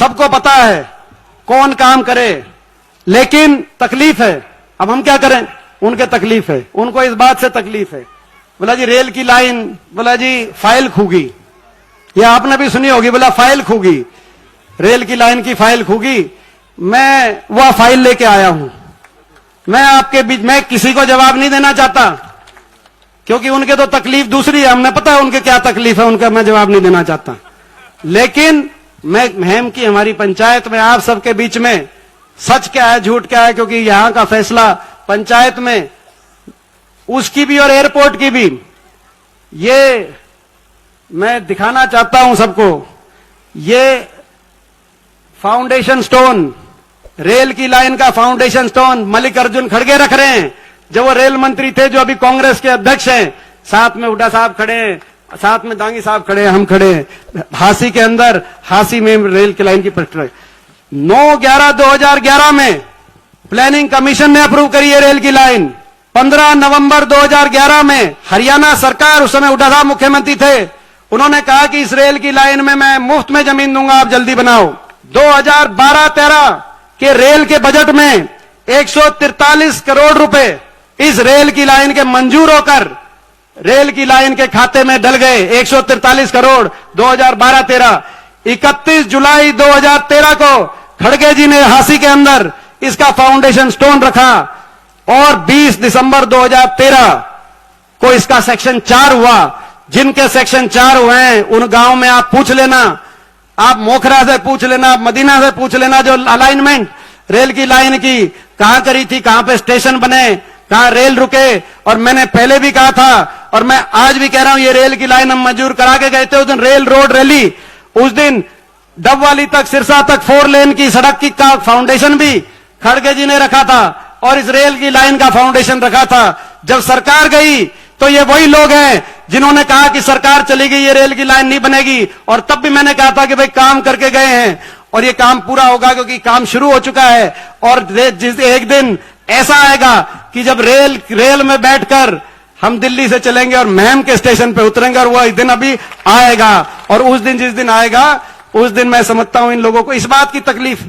सबको पता है कौन काम करे, लेकिन तकलीफ है। अब हम क्या करें? उनके तकलीफ है, उनको इस बात से तकलीफ है। बोला जी रेल की लाइन, बोला जी फाइल खूगी, या आपने भी सुनी होगी, बोला फाइल खूगी, रेल की लाइन की फाइल खूगी। मैं वह फाइल लेके आया हूं। मैं आपके बीच में किसी को जवाब नहीं देना चाहता, क्योंकि उनके तो तकलीफ दूसरी है, हमें पता है उनके क्या तकलीफ है, उनका मैं जवाब नहीं देना चाहता। लेकिन मैं महम की हमारी पंचायत में आप सबके बीच में सच क्या है झूठ क्या है, क्योंकि यहां का फैसला पंचायत में उसकी भी और एयरपोर्ट की भी, ये मैं दिखाना चाहता हूं सबको। ये फाउंडेशन स्टोन, रेल की लाइन का फाउंडेशन स्टोन मल्लिकार्जुन खड़गे रख रहे हैं, जब वो रेल मंत्री थे, जो अभी कांग्रेस के अध्यक्ष हैं। साथ में हुड्डा साहब खड़े हैं, साथ में दांगी साहब खड़े हैं, हम खड़े हैं। हासी के अंदर, हासी में रेल की लाइन की प्रक्रिया 9/11/2011 में प्लानिंग कमीशन ने अप्रूव करी है रेल की लाइन। 15 नवंबर 2011 में हरियाणा सरकार, उस समय हुड्डा साहब मुख्यमंत्री थे, उन्होंने कहा कि इस रेल की लाइन में मैं मुफ्त में जमीन दूंगा, आप जल्दी बनाओ। 2012-13 के रेल के बजट में 143 करोड़ रुपए इस रेल की लाइन के मंजूर होकर रेल की लाइन के खाते में डल गए। 143 करोड़ 2012-13। 31 जुलाई 2013 को खड़गे जी ने हासी के अंदर इसका फाउंडेशन स्टोन रखा, और 20 दिसंबर 2013 को इसका सेक्शन 4 हुआ। जिनके सेक्शन 4 हुए हैं उन गांव में आप पूछ लेना, आप मोखरा से पूछ लेना, आप मदीना से पूछ लेना, जो अलाइनमेंट रेल की लाइन की कहां करी थी, कहां पे स्टेशन बने, कहां रेल रुके। और मैंने पहले भी कहा था, और मैं आज भी कह रहा हूं, ये रेल की लाइन हम मंजूर करा के गए थे। उस दिन रेल रोड रैली, उस दिन डबवाली तक, सिरसा तक 4 लेन की सड़क की का फाउंडेशन भी खड़गे जी ने रखा था, और इस रेल की लाइन का फाउंडेशन रखा था। जब सरकार गई तो ये वही लोग हैं जिन्होंने कहा कि सरकार चली गई, ये रेल की लाइन नहीं बनेगी। और तब भी मैंने कहा था कि भाई काम करके गए हैं और ये काम पूरा होगा, क्योंकि काम शुरू हो चुका है। और जिस एक दिन ऐसा आएगा कि जब रेल में बैठकर हम दिल्ली से चलेंगे और महम के स्टेशन पे उतरेंगे, और वो दिन अभी आएगा। और उस दिन, जिस दिन आएगा, उस दिन मैं समझता हूं इन लोगों को इस बात की तकलीफ